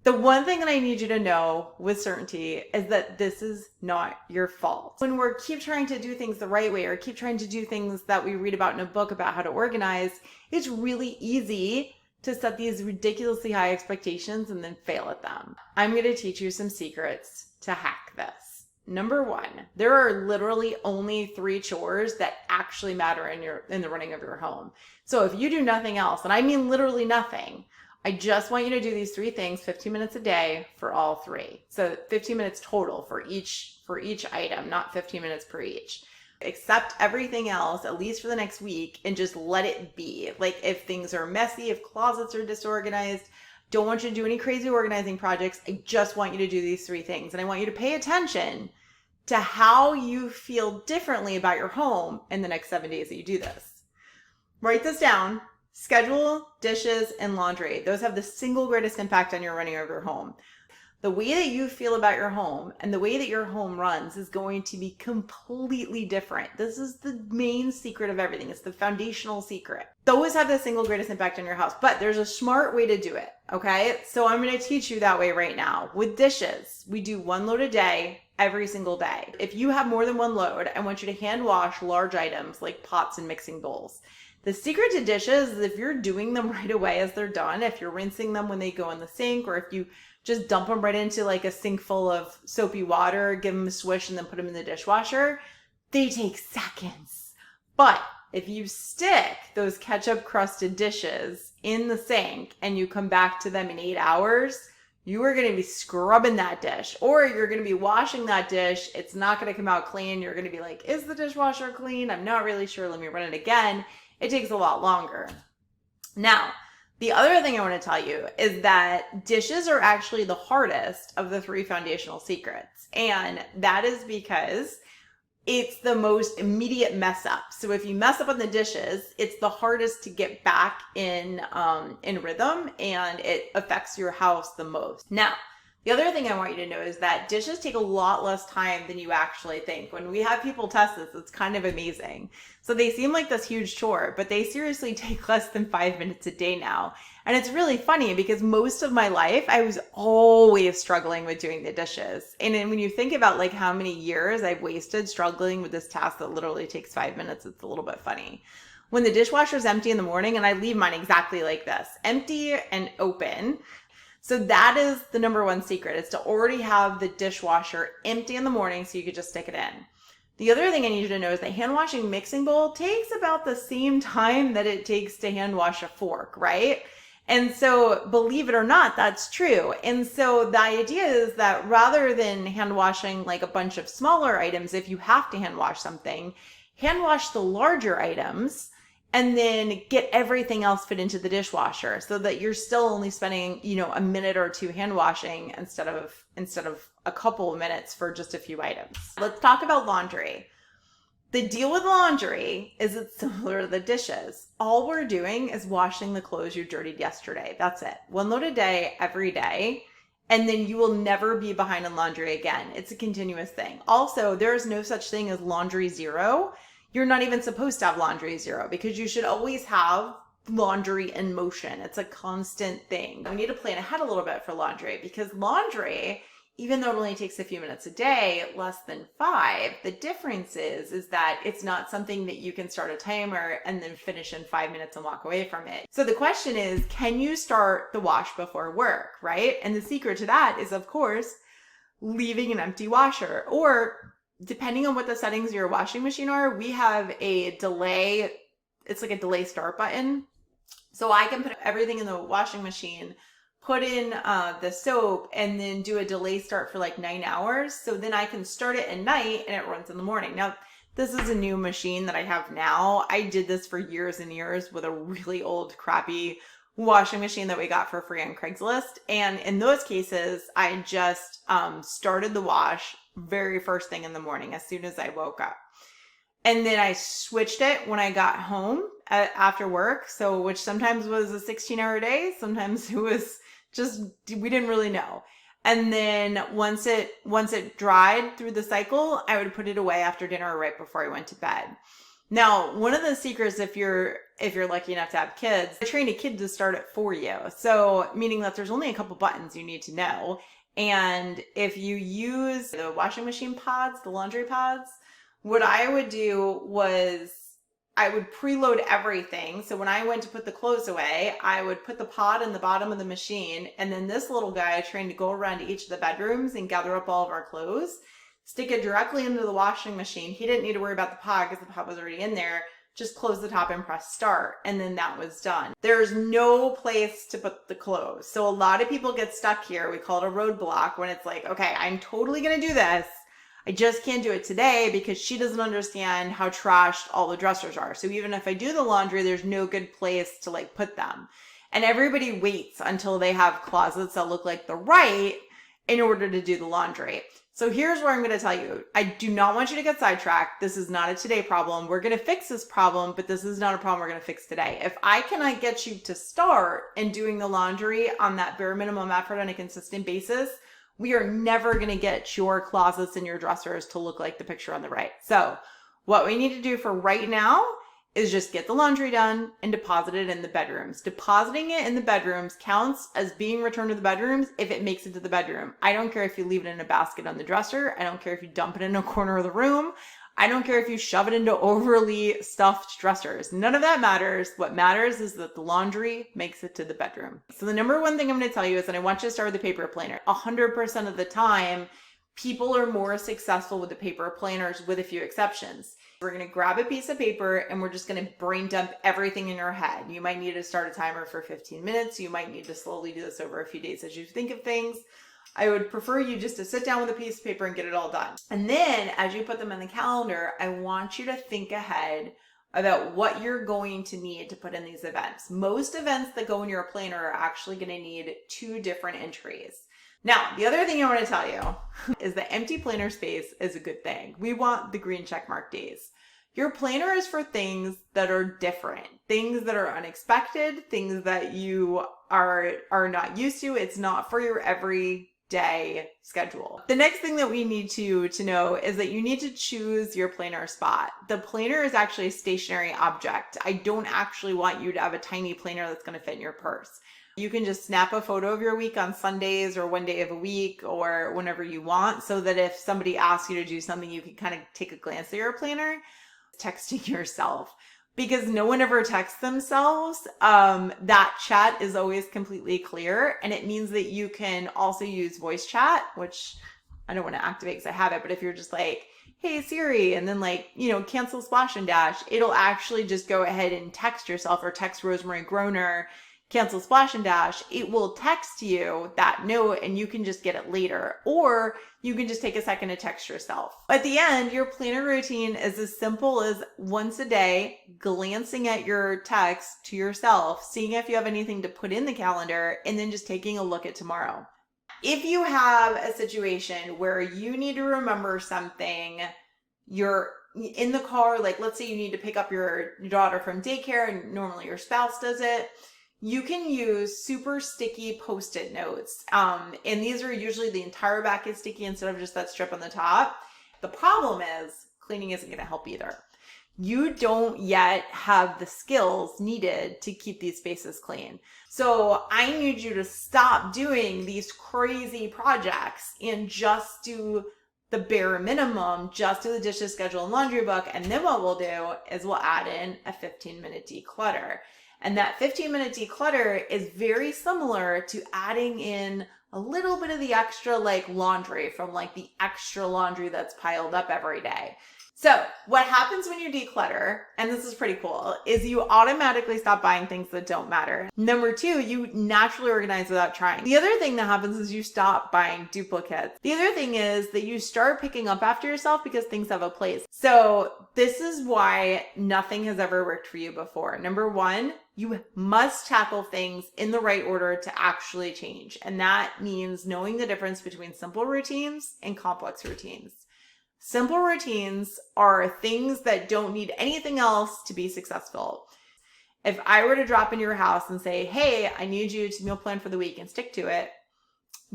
The one thing that I need you to know with certainty is that this is not your fault. When we keep trying to do things the right way or keep trying to do things that we read about in a book about how to organize, it's really easy to set these ridiculously high expectations and then fail at them. I'm going to teach you some secrets to hack this. Number one, there are literally only 3 chores that actually matter in the running of your home. So if you do nothing else, and I mean literally nothing, I just want you to do these 3 things 15 minutes a day for all 3. So 15 minutes total for each item, not 15 minutes per each. Accept everything else, at least for the next week, and just let it be. Like if things are messy, if closets are disorganized, don't want you to do any crazy organizing projects. I just want you to do these 3 things. And I want you to pay attention to how you feel differently about your home in the next 7 days that you do this. Write this down. Schedule, dishes, and laundry. Those have the single greatest impact on your running of your home. The way that you feel about your home and the way that your home runs is going to be completely different. This is the main secret of everything. It's the foundational secret. Those have the single greatest impact on your house, but there's a smart way to do it, okay? So I'm going to teach you that way right now. With dishes, we do 1 load a day, every single day. If you have more than 1 load, I want you to hand wash large items like pots and mixing bowls. The secret to dishes is if you're doing them right away as they're done, if you're rinsing them when they go in the sink, or if you just dump them right into like a sink full of soapy water, give them a swish, and then put them in the dishwasher, they take seconds. But if you stick those ketchup crusted dishes in the sink and you come back to them in 8 hours, you are going to be scrubbing that dish, or you're going to be washing that dish. It's not going to come out clean. You're going to be like, is the dishwasher clean? I'm not really sure. Let me run it again. It takes a lot longer. Now, the other thing I want to tell you is that dishes are actually the hardest of the 3 foundational secrets. And that is because it's the most immediate mess up. So if you mess up on the dishes, it's the hardest to get back in rhythm, and it affects your house the most. Now, the other thing I want you to know is that dishes take a lot less time than you actually think. When we have people test this, it's kind of amazing. So they seem like this huge chore, but they seriously take less than 5 minutes a day now. And it's really funny because most of my life, I was always struggling with doing the dishes. And then when you think about like how many years I've wasted struggling with this task that literally takes 5 minutes, it's a little bit funny. When the dishwasher's empty in the morning, and I leave mine exactly like this, empty and open. So that is the number 1 secret, is to already have the dishwasher empty in the morning so you could just stick it in. The other thing I need you to know is that hand washing mixing bowl takes about the same time that it takes to hand wash a fork, right? And so believe it or not, that's true. And so the idea is that rather than hand washing like a bunch of smaller items, if you have to hand wash something, hand wash the larger items and then get everything else fit into the dishwasher so that you're still only spending, a minute or 2 hand washing instead of a couple of minutes for just a few items. Let's talk about laundry. The deal with laundry is it's similar to the dishes. All we're doing is washing the clothes you dirtied yesterday. That's it. 1 load a day, every day. And then you will never be behind on laundry again. It's a continuous thing. Also, there is no such thing as laundry zero. You're not even supposed to have laundry zero because you should always have laundry in motion. It's a constant thing. We need to plan ahead a little bit for laundry because laundry, even though it only takes a few minutes a day, less than 5, the difference is that it's not something that you can start a timer and then finish in 5 minutes and walk away from it. So the question is, can you start the wash before work, right? And the secret to that is, of course, leaving an empty washer, or depending on what the settings of your washing machine are, we have a delay. It's like a delay start button. So I can put everything in the washing machine, put in the soap, and then do a delay start for like 9 hours. So then I can start it at night and it runs in the morning. Now, this is a new machine that I have now. I did this for years and years with a really old, crappy washing machine that we got for free on Craigslist. And in those cases, I just started the wash very first thing in the morning as soon as I woke up. And then I switched it when I got home after work. So, which sometimes was a 16-hour day. Sometimes it was just, we didn't really know. And then once it dried through the cycle, I would put it away after dinner or right before I went to bed. Now, one of the secrets, if you're lucky enough to have kids, I train a kid to start it for you. So meaning that there's only a couple buttons you need to know. And if you use the washing machine pods, the laundry pods, what I would do was I would preload everything. So when I went to put the clothes away, I would put the pod in the bottom of the machine. And then this little guy I trained to go around to each of the bedrooms and gather up all of our clothes, stick it directly into the washing machine. He didn't need to worry about the pod because the pod was already in there. Just close the top and press start. And then that was done. There's no place to put the clothes. So a lot of people get stuck here. We call it a roadblock when it's like, okay, I'm totally going to do this. I just can't do it today because she doesn't understand how trashed all the dressers are. So even if I do the laundry, there's no good place to like put them. And everybody waits until they have closets that look like the right in order to do the laundry. So here's where I'm going to tell you, I do not want you to get sidetracked. This is not a today problem. We're going to fix this problem, but this is not a problem we're going to fix today. If I cannot get you to start in doing the laundry on that bare minimum effort on a consistent basis, we are never going to get your closets and your dressers to look like the picture on the right. So what we need to do for right now is just get the laundry done and deposit it in the bedrooms. Depositing it in the bedrooms counts as being returned to the bedrooms if it makes it to the bedroom. I don't care if you leave it in a basket on the dresser. I don't care if you dump it in a corner of the room. I don't care if you shove it into overly stuffed dressers. None of that matters. What matters is that the laundry makes it to the bedroom. So the number one thing I'm going to tell you is that I want you to start with the paper planner. 100% of the time, people are more successful with the paper planners with a few exceptions. We're going to grab a piece of paper and we're just going to brain dump everything in your head. You might need to start a timer for 15 minutes. You might need to slowly do this over a few days as you think of things. I would prefer you just to sit down with a piece of paper and get it all done. And then as you put them in the calendar, I want you to think ahead about what you're going to need to put in these events. Most events that go in your planner are actually going to need 2 different entries. Now, the other thing I want to tell you is that empty planner space is a good thing. We want the green checkmark days. Your planner is for things that are different, things that are unexpected, things that you are not used to. It's not for your everyday schedule. The next thing that we need to know is that you need to choose your planner spot. The planner is actually a stationary object. I don't actually want you to have a tiny planner that's going to fit in your purse. You can just snap a photo of your week on Sundays or one day of a week or whenever you want, so that if somebody asks you to do something, you can kind of take a glance at your planner. Texting yourself, because no one ever texts themselves. That chat is always completely clear, and it means that you can also use voice chat, which I don't want to activate because I have it, but if you're just like, hey Siri, and then like, cancel Splash and Dash, it'll actually just go ahead and text yourself, or text Rosemary Groner, cancel Splash and Dash. It will text you that note and you can just get it later, or you can just take a second to text yourself. At the end, your planner routine is as simple as once a day, glancing at your text to yourself, seeing if you have anything to put in the calendar, and then just taking a look at tomorrow. If you have a situation where you need to remember something, you're in the car, like let's say you need to pick up your daughter from daycare and normally your spouse does it, you can use super sticky Post-it notes. And these are usually the entire back is sticky instead of just that strip on the top. The problem is cleaning isn't going to help either. You don't yet have the skills needed to keep these spaces clean. So I need you to stop doing these crazy projects and just do the bare minimum, just do the dishes, schedule, and laundry book. And then what we'll do is we'll add in a 15-minute declutter. And that 15-minute declutter is very similar to adding in a little bit of the extra like laundry from like the extra laundry that's piled up every day. So what happens when you declutter, and this is pretty cool, is you automatically stop buying things that don't matter. Number 2, you naturally organize without trying. The other thing that happens is you stop buying duplicates. The other thing is that you start picking up after yourself because things have a place. So this is why nothing has ever worked for you before. Number 1, you must tackle things in the right order to actually change. And that means knowing the difference between simple routines and complex routines. Simple routines are things that don't need anything else to be successful. If I were to drop in your house and say, hey, I need you to meal plan for the week and stick to it,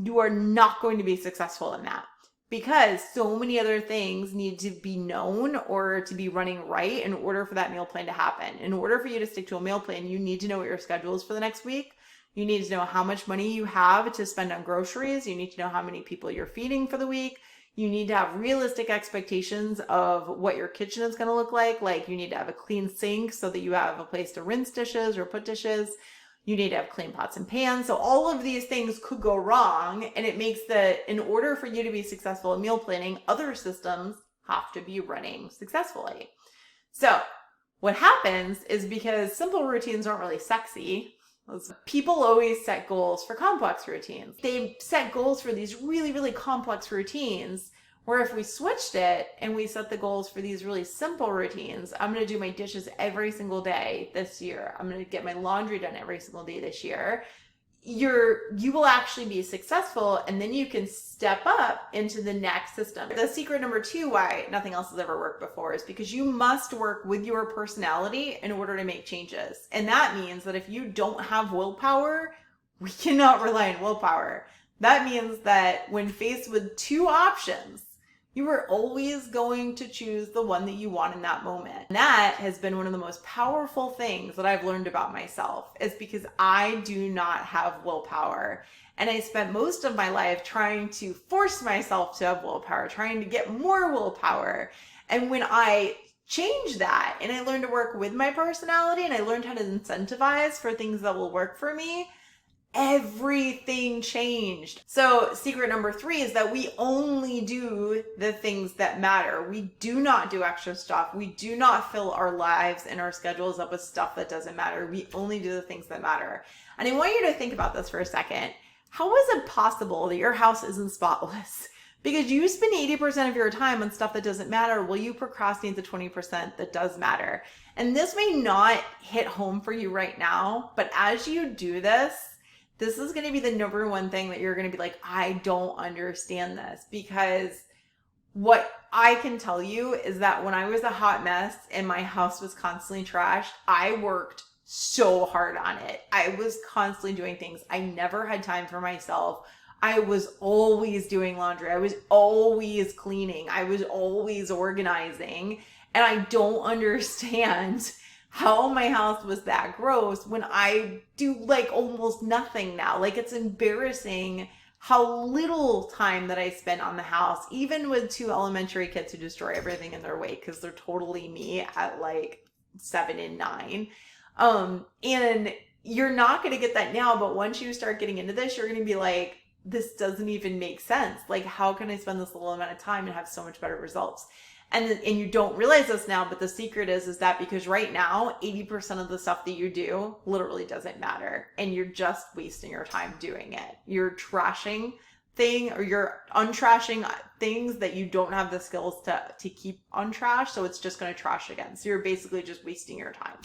you are not going to be successful in that. because so many other things need to be known or to be running right in order for that meal plan to happen. In order for you to stick to a meal plan, you need to know what your schedule is for the next week. You need to know how much money you have to spend on groceries. You need to know how many people you're feeding for the week. You need to have realistic expectations of what your kitchen is going to look like. Like you need to have a clean sink so that you have a place to rinse dishes or put dishes. You need to have clean pots and pans. So all of these things could go wrong. And it makes that in order for you to be successful in meal planning, other systems have to be running successfully. So what happens is because simple routines aren't really sexy, people always set goals for complex routines. They set goals for these really, really complex routines, where if we switched it and we set the goals for these really simple routines, I'm going to do my dishes every single day this year. I'm going to get my laundry done every single day this year. You will actually be successful, and then you can step up into the next system. The secret number 2 why nothing else has ever worked before is because you must work with your personality in order to make changes. And that means that if you don't have willpower, we cannot rely on willpower. That means that when faced with 2 options, you are always going to choose the one that you want in that moment. And that has been one of the most powerful things that I've learned about myself, is because I do not have willpower. And I spent most of my life trying to force myself to have willpower, trying to get more willpower. And when I changed that and I learned to work with my personality and I learned how to incentivize for things that will work for me, everything changed. So secret number 3 is that we only do the things that matter. We do not do extra stuff. We do not fill our lives and our schedules up with stuff that doesn't matter. We only do the things that matter. And I want you to think about this for a second. How is it possible that your house isn't spotless? Because you spend 80% of your time on stuff that doesn't matter while you procrastinate the 20% that does matter. And this may not hit home for you right now, but as you do this is going to be the number 1 thing that you're going to be like, I don't understand this. Because what I can tell you is that when I was a hot mess and my house was constantly trashed, I worked so hard on it. I was constantly doing things. I never had time for myself. I was always doing laundry. I was always cleaning. I was always organizing. And I don't understand how my house was that gross when I do like almost nothing now. Like, it's embarrassing how little time that I spent on the house, even with 2 elementary kids who destroy everything in their way because they're totally me at like 7 and 9. And you're not going to get that now, but once you start getting into this, you're going to be like, this doesn't even make sense. Like, how can I spend this little amount of time and have so much better results? And you don't realize this now, but the secret is that because right now, 80% of the stuff that you do literally doesn't matter. And you're just wasting your time doing it. You're trashing you're untrashing things that you don't have the skills to keep untrashed. So it's just going to trash again. So you're basically just wasting your time.